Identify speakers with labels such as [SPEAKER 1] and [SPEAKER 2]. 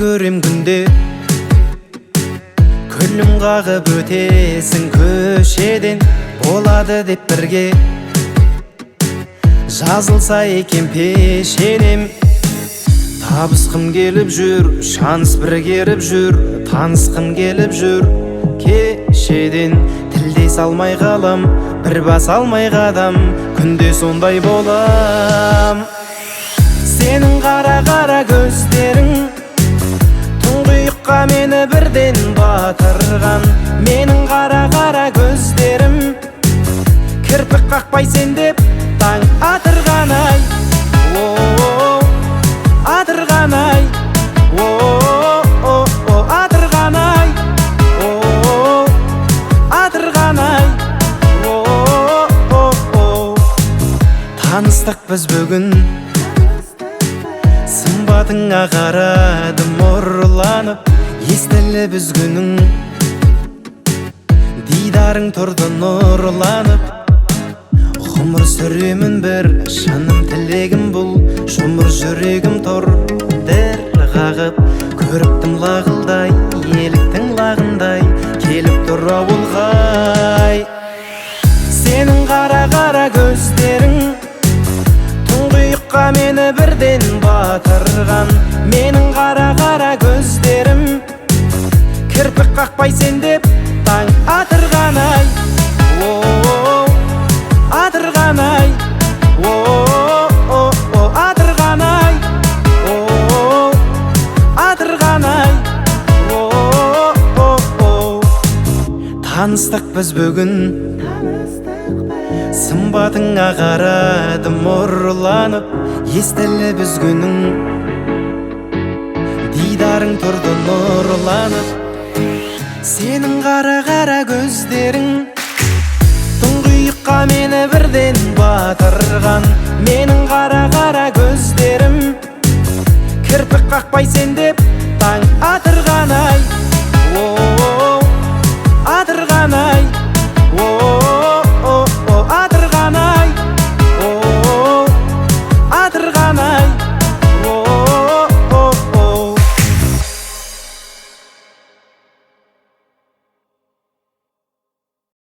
[SPEAKER 1] көрем күнде күлім қағып өтесің көшеден, болады деп бірге жазылса екен пешенем. Табысқым келіп жүр, шанс бір керіп жүр, танысқым келіп жүр кешеден. Тілдес алмай қалам, бір бас алмай қадам, күнде сондай болам. Сенің қара-қара көздерің тұңғиыққа мені бірден батырған. Менің қара-қара көздерім кірпік қақпай сен деп таң атырған ай, атырған ай, атырған ай, атырған ай. Таныстық біз бүгін, сымбатыңа қарадым ұрланып, естілі біз күнің, дидарың тұрды нұрланып. Ғұмыр сүремін бір, жаным тілегім бұл, жұмыр жүрегім тұр дір қағып. Көріктім лағылдай, еліктің лағындай, келіп тұр ауылғай. Сенің қара-қара көздерің тұңғиыққа мені бірден батырған. Менің қара-қара көздерім кірпік қақпай сен деп таң атырған ай, атырған ай, атырған ай, атырған ай. Таныстық біз бүгін, сымбатыңа қарадым ұрланып, естілі біз күнің, дидарың тұрды нұрланып. Сенің қара-қара көздерің тұңғиыққа мені бірден батырған. Менің қара-қара көздерім кірпік қақпай сен деп таң атырған ай, атырған ай.